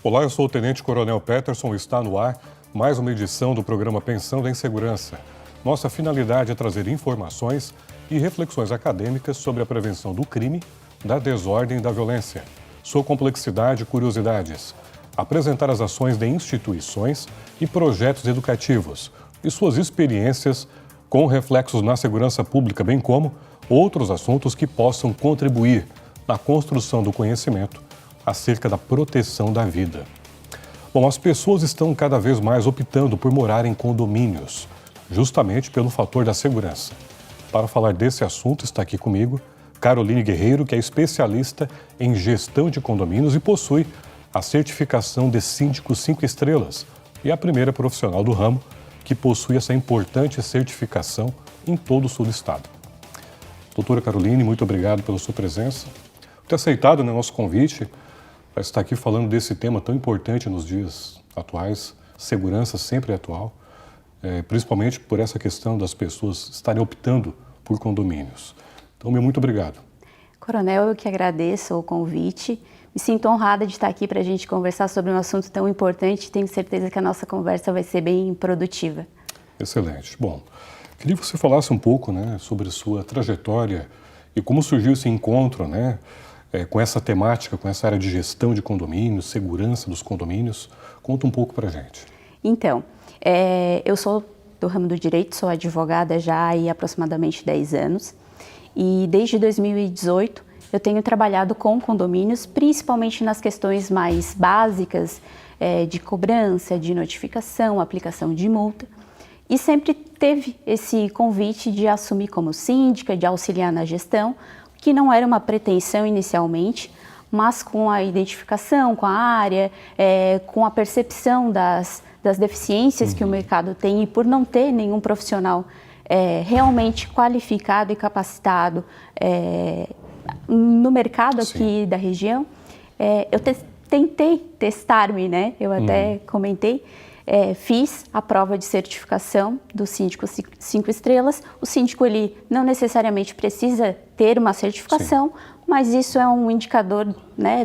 Olá, eu sou o Tenente Coronel Peterson e está no ar mais uma edição do programa Pensando em Segurança. Nossa finalidade é trazer informações e reflexões acadêmicas sobre a prevenção do crime, da desordem e da violência, sua complexidade e curiosidades, apresentar as ações de instituições e projetos educativos e suas experiências com reflexos na segurança pública, bem como outros assuntos que possam contribuir na construção do conhecimento acerca da proteção da vida. Bom, as pessoas estão cada vez mais optando por morar em condomínios, justamente pelo fator da segurança. Para falar desse assunto, está aqui comigo Caroline Guerreiro, que é especialista em gestão de condomínios e possui a certificação de síndico 5 estrelas e é a primeira profissional do ramo que possui essa importante certificação em todo o sul do estado. Doutora Caroline, muito obrigado pela sua presença, por ter aceitado o nosso convite para estar aqui falando desse tema tão importante nos dias atuais. Segurança sempre é atual, principalmente por essa questão das pessoas estarem optando por condomínios. Então, muito obrigado. Coronel, eu que agradeço o convite. Me sinto honrada de estar aqui para a gente conversar sobre um assunto tão importante e tenho certeza que a nossa conversa vai ser bem produtiva. Excelente. Bom, queria que você falasse um pouco, sobre sua trajetória e como surgiu esse encontro, com essa temática, com essa área de gestão de condomínios, segurança dos condomínios. Conta um pouco para a gente. Então, eu sou do ramo do direito, sou advogada já há aproximadamente 10 anos e desde 2018 eu tenho trabalhado com condomínios, principalmente nas questões mais básicas de cobrança, de notificação, aplicação de multa e sempre teve esse convite de assumir como síndica, de auxiliar na gestão, que não era uma pretensão inicialmente, mas com a identificação com a área, com a percepção das deficiências que o mercado tem e por não ter nenhum profissional realmente qualificado e capacitado no mercado aqui da região, eu tentei testar-me, eu até comentei, fiz a prova de certificação do síndico 5 estrelas. O síndico, ele não necessariamente precisa ter uma certificação, mas isso é um indicador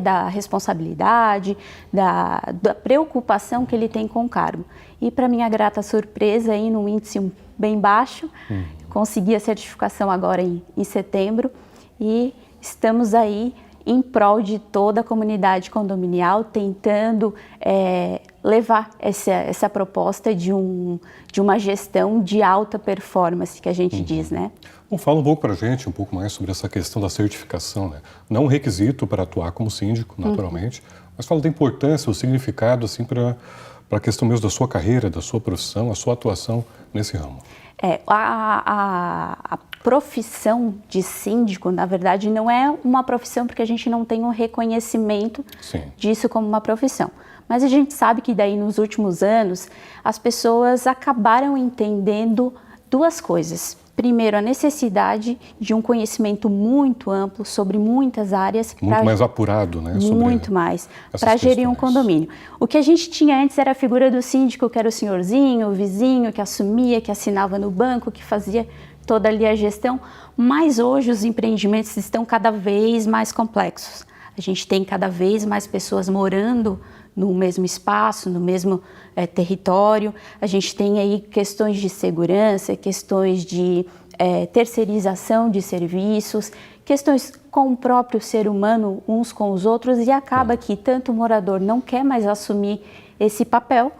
da responsabilidade, da preocupação que ele tem com o cargo. E para minha grata surpresa, aí, num índice bem baixo, consegui a certificação agora em setembro e estamos aí em prol de toda a comunidade condominial, tentando levar essa proposta de uma gestão de alta performance, que a gente diz, Bom, fala um pouco para a gente, um pouco mais sobre essa questão da certificação, Não um requisito para atuar como síndico, naturalmente, mas fala da importância, o significado, assim, para a questão mesmo da sua carreira, da sua profissão, a sua atuação nesse ramo. A profissão de síndico, na verdade, não é uma profissão porque a gente não tem um reconhecimento disso como uma profissão. Mas a gente sabe que daí nos últimos anos as pessoas acabaram entendendo duas coisas. Primeiro, a necessidade de um conhecimento muito amplo sobre muitas áreas. Muito mais apurado, Muito mais, para gerir um condomínio. O que a gente tinha antes era a figura do síndico, que era o senhorzinho, o vizinho, que assumia, que assinava no banco, que fazia toda ali a gestão. Mas hoje os empreendimentos estão cada vez mais complexos. A gente tem cada vez mais pessoas morando no mesmo espaço, no mesmo território. A gente tem aí questões de segurança, questões de terceirização de serviços, questões com o próprio ser humano, uns com os outros, e acaba que tanto o morador não quer mais assumir esse papel,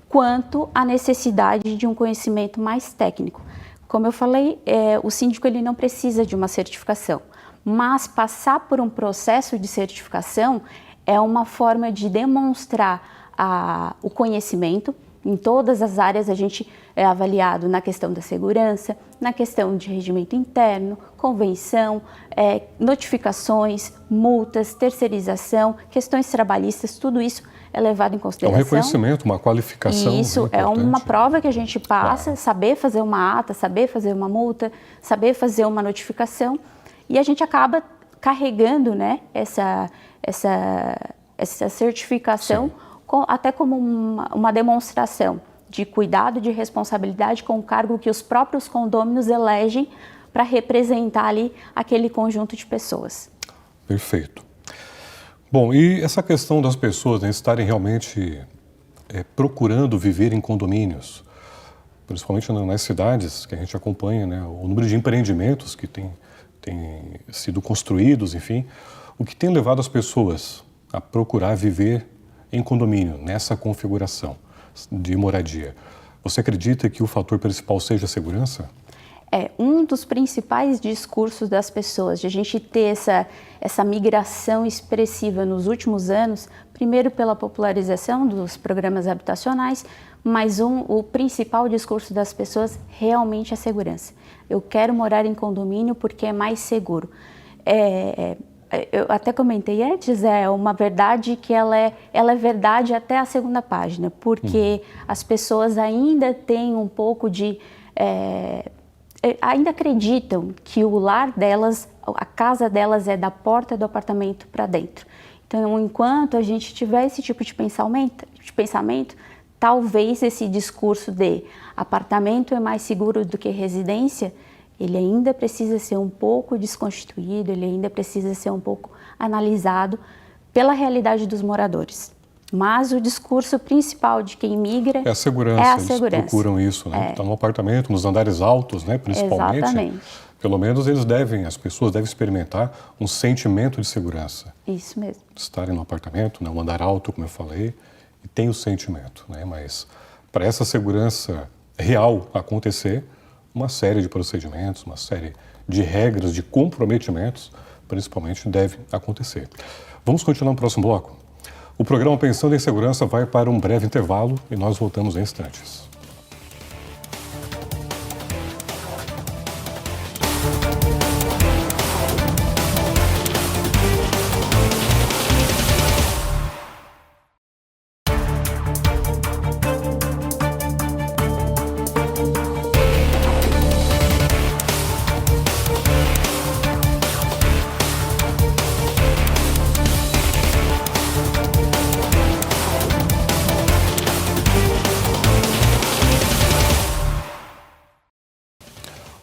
quanto a necessidade de um conhecimento mais técnico. Como eu falei, o síndico ele não precisa de uma certificação, mas passar por um processo de certificação é uma forma de demonstrar o conhecimento. Em todas as áreas a gente é avaliado na questão da segurança, na questão de regimento interno, convenção, notificações, multas, terceirização, questões trabalhistas, tudo isso é levado em consideração. É um reconhecimento, uma qualificação. Isso é uma prova que a gente passa, saber fazer uma ata, saber fazer uma multa, saber fazer uma notificação, e a gente acaba carregando essa certificação até como uma demonstração de cuidado, de responsabilidade com o cargo que os próprios condôminos elegem para representar ali aquele conjunto de pessoas. Perfeito. Bom, e essa questão das pessoas, né, estarem realmente procurando viver em condomínios, principalmente nas cidades que a gente acompanha, né, o número de empreendimentos que tem sido construídos, enfim, o que tem levado as pessoas a procurar viver em condomínio, nessa configuração de moradia. Você acredita que o fator principal seja a segurança? É um dos principais discursos das pessoas, de a gente ter essa migração expressiva nos últimos anos, primeiro pela popularização dos programas habitacionais, mas o principal discurso das pessoas realmente é a segurança. Eu quero morar em condomínio porque é mais seguro. Eu até comentei antes, é uma verdade que ela é verdade até a segunda página, porque as pessoas ainda têm um pouco de... ainda acreditam que o lar delas, a casa delas é da porta do apartamento para dentro. Então, enquanto a gente tiver esse tipo de pensamento, talvez esse discurso de apartamento é mais seguro do que residência, ele ainda precisa ser um pouco desconstituído, ele ainda precisa ser um pouco analisado pela realidade dos moradores. Mas o discurso principal de quem migra é a segurança. Eles procuram isso, né? Está no apartamento, nos andares altos, né? Principalmente. Exatamente. Pelo menos as pessoas devem experimentar um sentimento de segurança. Isso mesmo. Estarem no apartamento, né? Um andar alto, como eu falei, e tem o sentimento, né? Mas para essa segurança real acontecer, uma série de procedimentos, uma série de regras, de comprometimentos, principalmente, deve acontecer. Vamos continuar no próximo bloco? O programa Pensando em Segurança vai para um breve intervalo e nós voltamos em instantes.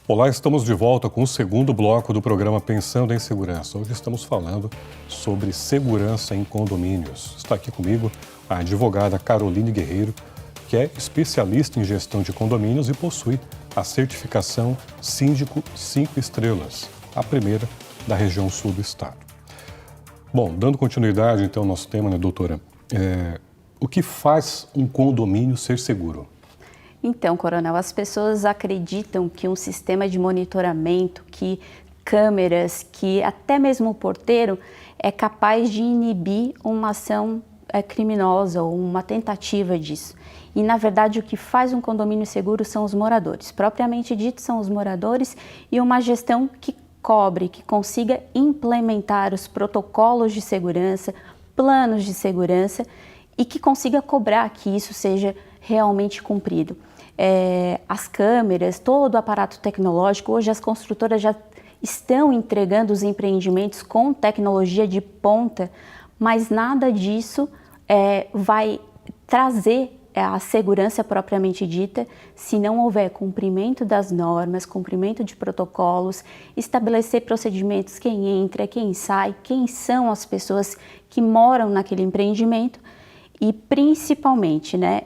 Olá, estamos de volta com o segundo bloco do programa Pensando em Segurança. Hoje estamos falando sobre segurança em condomínios. Está aqui comigo a advogada Caroline Guerreiro, que é especialista em gestão de condomínios e possui a certificação Síndico 5 Estrelas, a primeira da região sul do estado. Bom, dando continuidade então ao nosso tema, né, doutora? O que faz um condomínio ser seguro? Então, Coronel, as pessoas acreditam que um sistema de monitoramento, que câmeras, que até mesmo o porteiro é capaz de inibir uma ação criminosa ou uma tentativa disso. E, na verdade, o que faz um condomínio seguro são os moradores. Propriamente dito, são os moradores e uma gestão que cobre, que consiga implementar os protocolos de segurança, planos de segurança e que consiga cobrar que isso seja realmente cumprido. As câmeras, todo o aparato tecnológico, hoje as construtoras já estão entregando os empreendimentos com tecnologia de ponta, mas nada disso vai trazer a segurança propriamente dita se não houver cumprimento das normas, cumprimento de protocolos, estabelecer procedimentos, quem entra, quem sai, quem são as pessoas que moram naquele empreendimento e principalmente, né,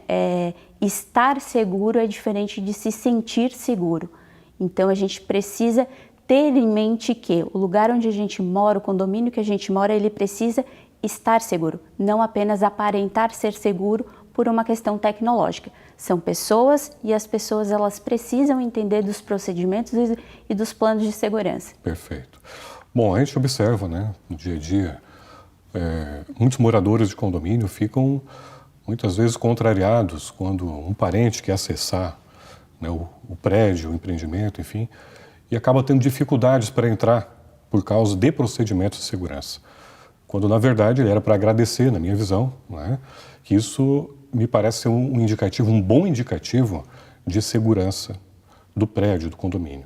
estar seguro é diferente de se sentir seguro. Então a gente precisa ter em mente que o lugar onde a gente mora, o condomínio que a gente mora, ele precisa estar seguro, não apenas aparentar ser seguro por uma questão tecnológica. São pessoas e as pessoas elas precisam entender dos procedimentos e dos planos de segurança. Perfeito. Bom, a gente observa, né, no dia a dia, muitos moradores de condomínio ficam muitas vezes contrariados quando um parente quer acessar, né, o prédio, o empreendimento, enfim, e acaba tendo dificuldades para entrar por causa de procedimentos de segurança. Quando, na verdade, ele era para agradecer, na minha visão, né, que isso me parece ser um bom indicativo de segurança do prédio, do condomínio.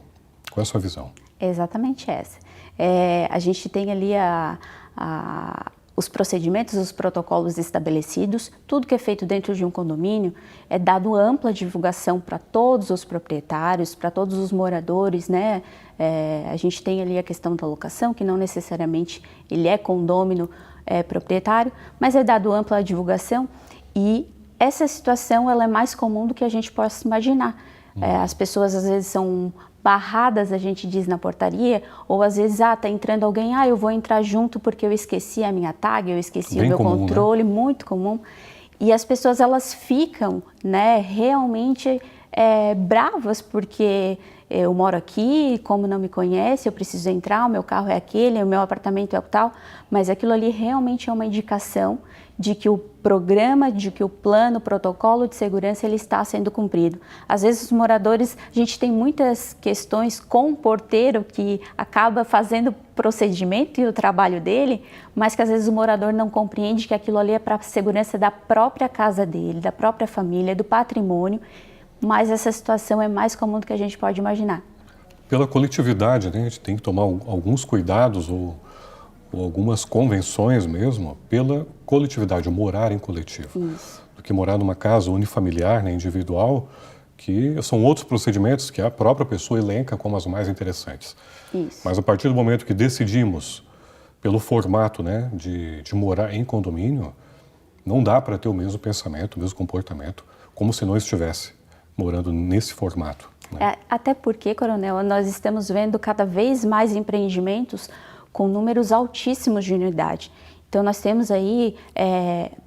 Qual é a sua visão? É exatamente essa. A gente tem ali os procedimentos, os protocolos estabelecidos, tudo que é feito dentro de um condomínio é dado ampla divulgação para todos os proprietários, para todos os moradores, né? A gente tem ali a questão da locação, que não necessariamente ele é condômino proprietário, mas é dado ampla divulgação e essa situação ela é mais comum do que a gente possa imaginar. As pessoas às vezes são barradas, a gente diz na portaria, ou às vezes, tá entrando alguém, eu vou entrar junto porque eu esqueci a minha tag, eu esqueci o meu controle, né? Muito comum. E as pessoas, elas ficam, né, realmente bravas porque eu moro aqui, como não me conhece, eu preciso entrar, o meu carro é aquele, o meu apartamento é o tal, mas aquilo ali realmente é uma indicação de que o programa, de que o plano, o protocolo de segurança, ele está sendo cumprido. Às vezes os moradores, a gente tem muitas questões com o porteiro que acaba fazendo o procedimento e o trabalho dele, mas que às vezes o morador não compreende que aquilo ali é para a segurança da própria casa dele, da própria família, do patrimônio, mas essa situação é mais comum do que a gente pode imaginar. Pela coletividade, né, a gente tem que tomar alguns cuidados ou algumas convenções mesmo, pela coletividade, morar em coletivo. Isso. Do que morar numa casa unifamiliar, né, individual, que são outros procedimentos que a própria pessoa elenca como as mais interessantes. Isso. Mas a partir do momento que decidimos pelo formato, né, de morar em condomínio, não dá para ter o mesmo pensamento, o mesmo comportamento, como se não estivesse morando nesse formato. Né? Até porque, Coronel, nós estamos vendo cada vez mais empreendimentos com números altíssimos de unidade. Então, nós temos aí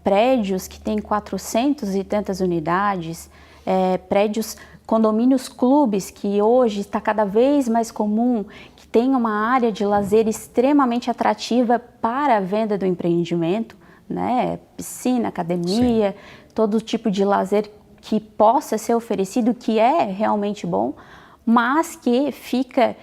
prédios que têm 400 e tantas unidades, prédios, condomínios clubes, que hoje está cada vez mais comum, que tem uma área de lazer extremamente atrativa para a venda do empreendimento, né? Piscina, academia, sim, todo tipo de lazer que possa ser oferecido, que é realmente bom, mas que fica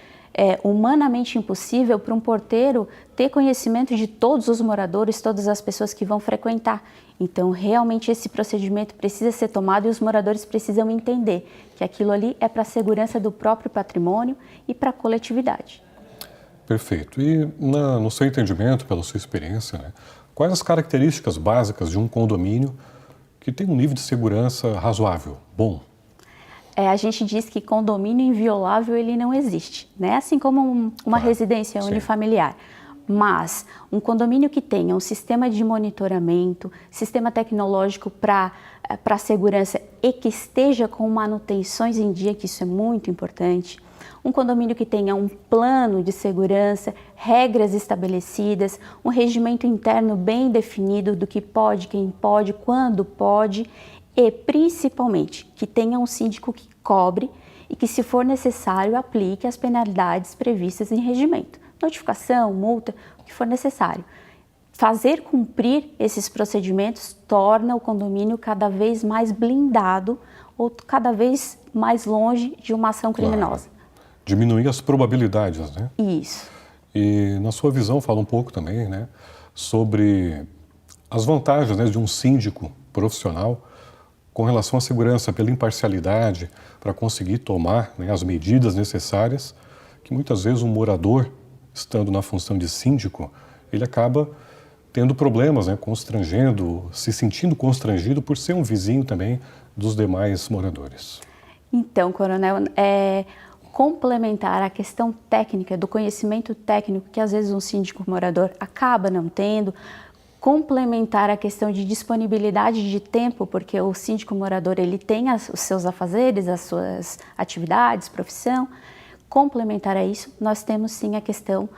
humanamente impossível para um porteiro ter conhecimento de todos os moradores, todas as pessoas que vão frequentar. Então, realmente, esse procedimento precisa ser tomado e os moradores precisam entender que aquilo ali é para a segurança do próprio patrimônio e para a coletividade. Perfeito. E no seu entendimento, pela sua experiência, né, quais as características básicas de um condomínio que tem um nível de segurança razoável, bom? A gente diz que condomínio inviolável ele não existe, né? Assim como uma residência unifamiliar. Mas um condomínio que tenha um sistema de monitoramento, sistema tecnológico para segurança e que esteja com manutenções em dia, que isso é muito importante. Um condomínio que tenha um plano de segurança, regras estabelecidas, um regimento interno bem definido do que pode, quem pode, quando pode. E, principalmente, que tenha um síndico que cobre e que, se for necessário, aplique as penalidades previstas em regimento. Notificação, multa, o que for necessário. Fazer cumprir esses procedimentos torna o condomínio cada vez mais blindado ou cada vez mais longe de uma ação criminosa. Claro. Diminuir as probabilidades, né? Isso. E, na sua visão, fala um pouco também, né, sobre as vantagens, né, de um síndico profissional com relação à segurança, pela imparcialidade, para conseguir tomar, né, as medidas necessárias, que muitas vezes um morador, estando na função de síndico, ele acaba tendo problemas, né, se sentindo constrangido por ser um vizinho também dos demais moradores. Então, Coronel, complementar a questão técnica, do conhecimento técnico que às vezes um síndico morador acaba não tendo, complementar a questão de disponibilidade de tempo, porque o síndico morador ele tem os seus afazeres, as suas atividades, profissão. Complementar a isso, nós temos sim a questão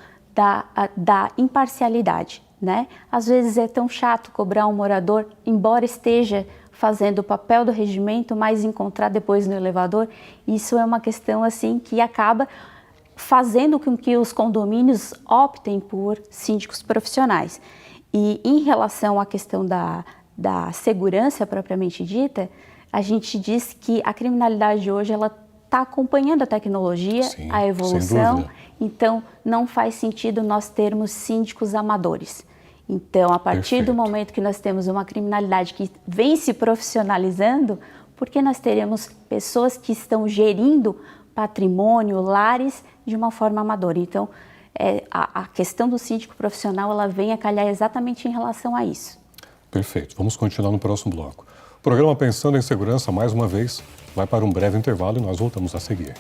da imparcialidade, né? Às vezes é tão chato cobrar um morador, embora esteja fazendo o papel do regimento, mas encontrar depois no elevador. Isso é uma questão assim que acaba fazendo com que os condomínios optem por síndicos profissionais. E em relação à questão da segurança propriamente dita, a gente diz que a criminalidade hoje ela está acompanhando a tecnologia, sim, a evolução, então não faz sentido nós termos síndicos amadores. Então, a partir do momento que nós temos uma criminalidade que vem se profissionalizando, porque nós teremos pessoas que estão gerindo patrimônio, lares, de uma forma amadora. Então, a questão do síndico profissional, ela vem a calhar exatamente em relação a isso. Perfeito. Vamos continuar no próximo bloco. O programa Pensando em Segurança, mais uma vez, vai para um breve intervalo e nós voltamos a seguir.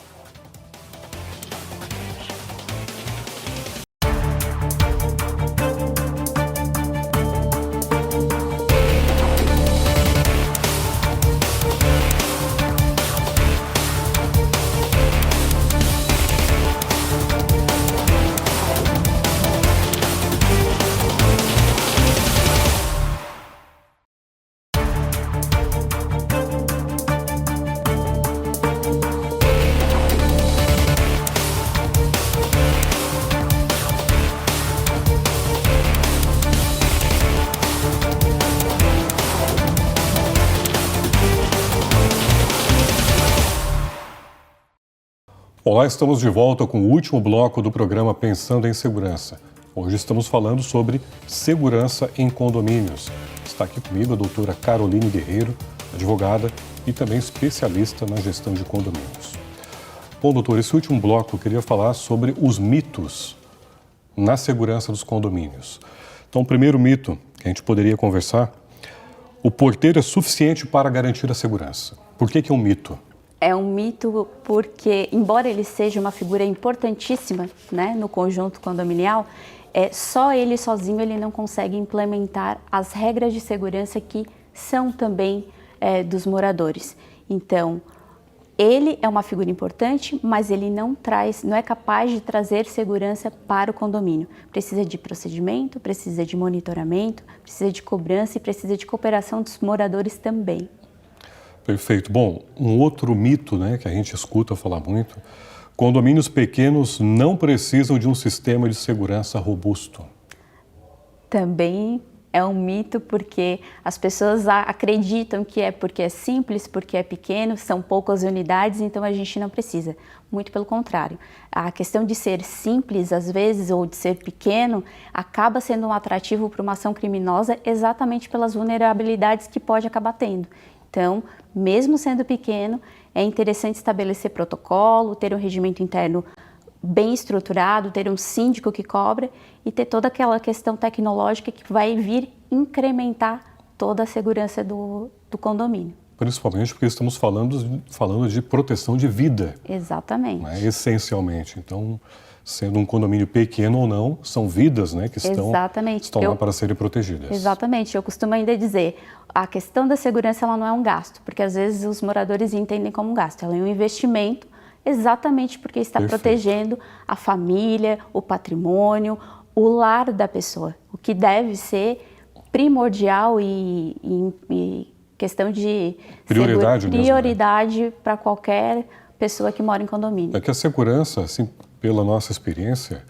Olá, estamos de volta com o último bloco do programa Pensando em Segurança. Hoje estamos falando sobre segurança em condomínios. Está aqui comigo a doutora Caroline Guerreiro, advogada e também especialista na gestão de condomínios. Bom, doutor, esse último bloco eu queria falar sobre os mitos na segurança dos condomínios. Então, o primeiro mito que a gente poderia conversar, o porteiro é suficiente para garantir a segurança. Por que é um mito? É um mito porque, embora ele seja uma figura importantíssima, né, no conjunto condominial, só ele sozinho ele não consegue implementar as regras de segurança que são também dos moradores. Então, ele é uma figura importante, mas ele não é capaz de trazer segurança para o condomínio. Precisa de procedimento, precisa de monitoramento, precisa de cobrança e precisa de cooperação dos moradores também. Perfeito. Bom, um outro mito, né, que a gente escuta falar muito, condomínios pequenos não precisam de um sistema de segurança robusto. Também é um mito porque as pessoas acreditam que é porque é simples, porque é pequeno, são poucas unidades, então a gente não precisa. Muito pelo contrário. A questão de ser simples, às vezes, ou de ser pequeno, acaba sendo um atrativo para uma ação criminosa exatamente pelas vulnerabilidades que pode acabar tendo. Então, mesmo sendo pequeno, é interessante estabelecer protocolo, ter um regimento interno bem estruturado, ter um síndico que cobra e ter toda aquela questão tecnológica que vai vir incrementar toda a segurança do condomínio. Principalmente porque estamos falando de proteção de vida. Exatamente. Né, essencialmente. Então, sendo um condomínio pequeno ou não, são vidas, né, que estão lá para serem protegidas. Exatamente. Eu costumo ainda dizer, a questão da segurança ela não é um gasto, porque às vezes os moradores entendem como um gasto, ela é um investimento exatamente porque está protegendo a família, o patrimônio, o lar da pessoa, o que deve ser primordial e questão de prioridade para qualquer pessoa que mora em condomínio. É que a segurança, assim, pela nossa experiência,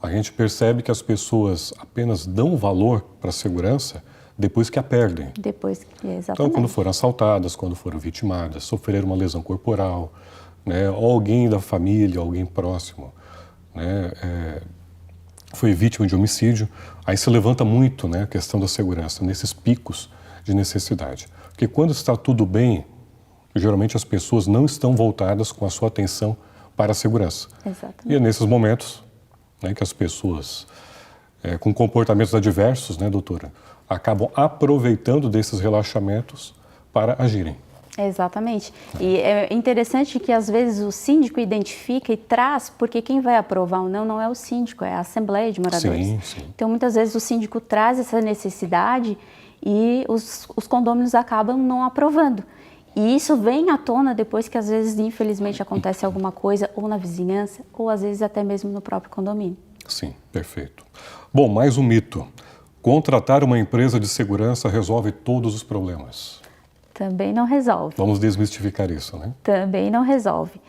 a gente percebe que as pessoas apenas dão valor para a segurança depois que a perdem. Exatamente. Então, quando foram assaltadas, quando foram vitimadas, sofreram uma lesão corporal, né, ou alguém da família, alguém próximo, né, foi vítima de homicídio, aí se levanta muito, né, a questão da segurança, nesses picos de necessidade. Porque quando está tudo bem, geralmente as pessoas não estão voltadas com a sua atenção para a segurança. Exatamente. E é nesses momentos, né, que as pessoas com comportamentos adversos, né, doutora, acabam aproveitando desses relaxamentos para agirem. Exatamente. E é interessante que às vezes o síndico identifica e traz, porque quem vai aprovar ou não é o síndico, é a Assembleia de Moradores. Sim, sim. Então muitas vezes o síndico traz essa necessidade e os condôminos acabam não aprovando. E isso vem à tona depois que às vezes infelizmente acontece alguma coisa ou na vizinhança ou às vezes até mesmo no próprio condomínio. Sim, perfeito. Bom, mais um mito. Contratar uma empresa de segurança resolve todos os problemas. Também não resolve. Vamos desmistificar isso, né? Também não resolve.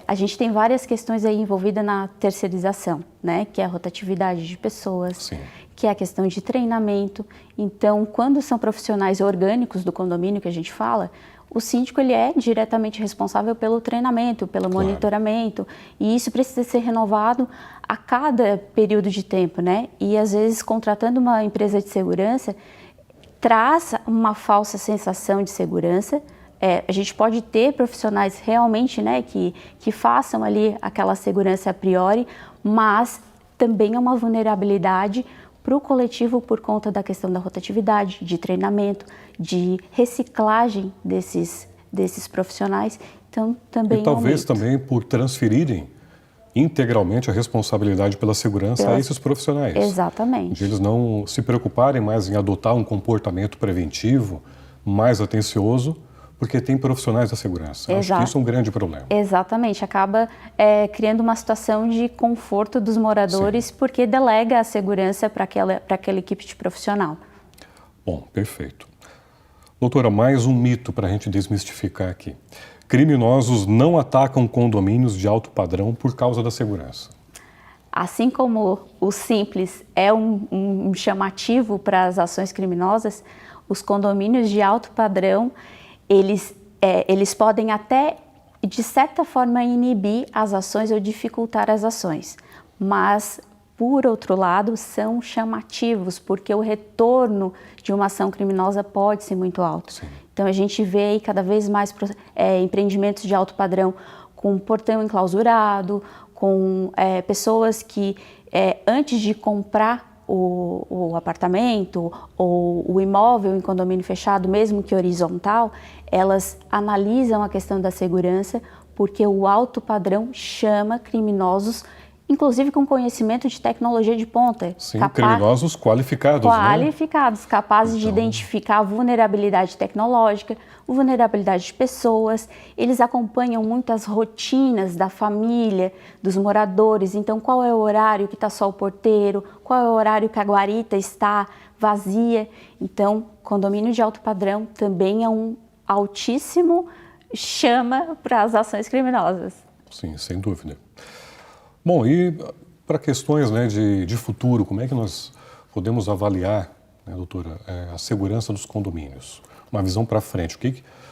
A gente tem várias questões aí envolvidas na terceirização, né? Que é a rotatividade de pessoas, Sim. Que é a questão de treinamento. Então, quando são profissionais orgânicos do condomínio que a gente fala, o síndico ele é diretamente responsável pelo treinamento, pelo monitoramento, e isso precisa ser renovado a cada período de tempo, né? E às vezes contratando uma empresa de segurança traz uma falsa sensação de segurança. A gente pode ter profissionais realmente, né, que façam ali aquela segurança a priori, mas também é uma vulnerabilidade para o coletivo por conta da questão da rotatividade, de treinamento, de reciclagem desses profissionais. Então, também e talvez também por transferirem integralmente a responsabilidade pela segurança a esses profissionais. Exatamente. De eles não se preocuparem mais em adotar um comportamento preventivo, mais atencioso, porque tem profissionais da segurança. Acho que isso é um grande problema. Exatamente. Acaba criando uma situação de conforto dos moradores, Sim. Porque delega a segurança para aquela equipe de profissional. Bom, perfeito. Doutora, mais um mito para a gente desmistificar aqui. Criminosos não atacam condomínios de alto padrão por causa da segurança. Assim como o simples é um chamativo para as ações criminosas, os condomínios de alto padrão, eles podem até de certa forma, inibir as ações ou dificultar as ações. Mas, por outro lado, são chamativos, porque o retorno de uma ação criminosa pode ser muito alto. Sim. Então, a gente vê aí cada vez mais empreendimentos de alto padrão com portão enclausurado, com pessoas que, antes de comprar o apartamento ou o imóvel em condomínio fechado, mesmo que horizontal, elas analisam a questão da segurança, porque o alto padrão chama criminosos, inclusive com conhecimento de tecnologia de ponta. Sim, criminosos qualificados, Qualificados, capazes de identificar vulnerabilidade tecnológica, vulnerabilidade de pessoas. Eles acompanham muito as rotinas da família, dos moradores. Então, qual é o horário que está só o porteiro? Qual é o horário que a guarita está vazia? Então, condomínio de alto padrão também é um altíssimo chama para as ações criminosas. Sim, sem dúvida. Bom, e para questões, né, de futuro, como é que nós podemos avaliar, né, doutora, a segurança dos condomínios? Uma visão para frente. O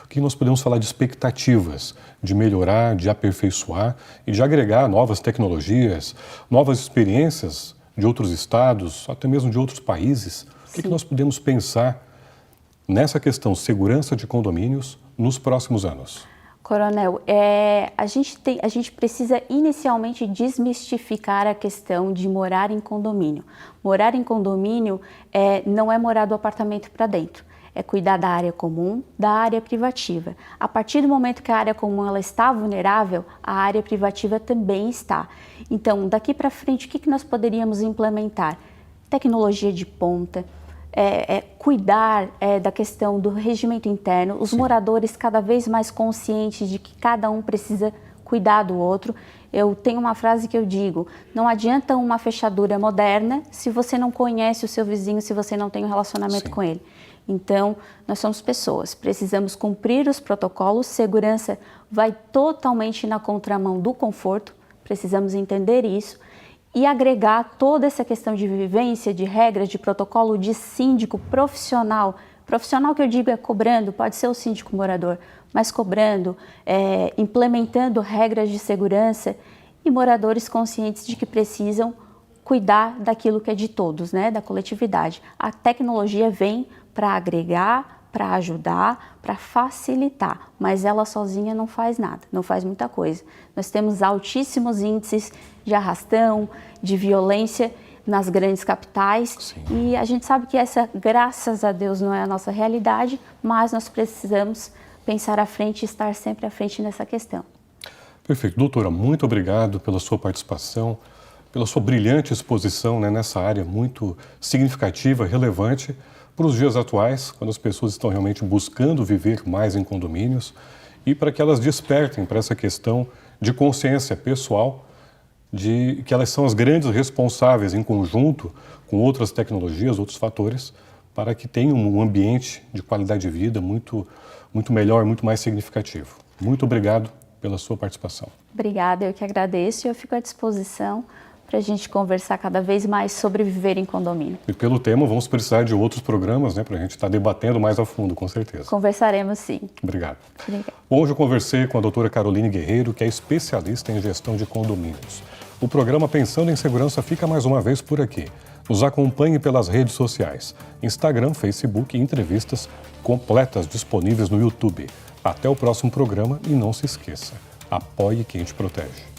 que nós podemos falar de expectativas, de melhorar, de aperfeiçoar e de agregar novas tecnologias, novas experiências de outros estados, até mesmo de outros países? O que nós podemos pensar nessa questão segurança de condomínios nos próximos anos? Coronel, a gente precisa inicialmente desmistificar a questão de morar em condomínio. Morar em condomínio não é morar do apartamento para dentro, é cuidar da área comum, da área privativa. A partir do momento que a área comum ela está vulnerável, a área privativa também está. Então, daqui para frente, o que nós poderíamos implementar? Tecnologia de ponta, cuidar da questão do regimento interno, os moradores cada vez mais conscientes de que cada um precisa cuidar do outro. Eu tenho uma frase que eu digo: não adianta uma fechadura moderna se você não conhece o seu vizinho, se você não tem um relacionamento com ele. Então, nós somos pessoas, precisamos cumprir os protocolos, segurança vai totalmente na contramão do conforto, precisamos entender isso e agregar toda essa questão de vivência, de regras, de protocolo, de síndico profissional. Profissional que eu digo é cobrando, pode ser o síndico morador, mas cobrando, implementando regras de segurança e moradores conscientes de que precisam cuidar daquilo que é de todos, né, da coletividade. A tecnologia vem para agregar, para ajudar, para facilitar, mas ela sozinha não faz nada, não faz muita coisa. Nós temos altíssimos índices de arrastão, de violência nas grandes capitais. Sim. E a gente sabe que essa, graças a Deus, não é a nossa realidade, mas nós precisamos pensar à frente e estar sempre à frente nessa questão. Perfeito. Doutora, muito obrigado pela sua participação, pela sua brilhante exposição, né, nessa área muito significativa, relevante para os dias atuais, quando as pessoas estão realmente buscando viver mais em condomínios e para que elas despertem para essa questão de consciência pessoal, de que elas são as grandes responsáveis em conjunto com outras tecnologias, outros fatores, para que tenham um ambiente de qualidade de vida muito melhor, muito mais significativo. Muito obrigado pela sua participação. Obrigada, eu que agradeço e eu fico à disposição para a gente conversar cada vez mais sobre viver em condomínio. E pelo tema, vamos precisar de outros programas, né, para a gente estar debatendo mais a fundo, com certeza. Conversaremos, sim. Obrigado. Obrigada. Hoje eu conversei com a doutora Caroline Guerreiro, que é especialista em gestão de condomínios. O programa Pensando em Segurança fica mais uma vez por aqui. Nos acompanhe pelas redes sociais, Instagram, Facebook e entrevistas completas disponíveis no YouTube. Até o próximo programa e não se esqueça, apoie quem te protege.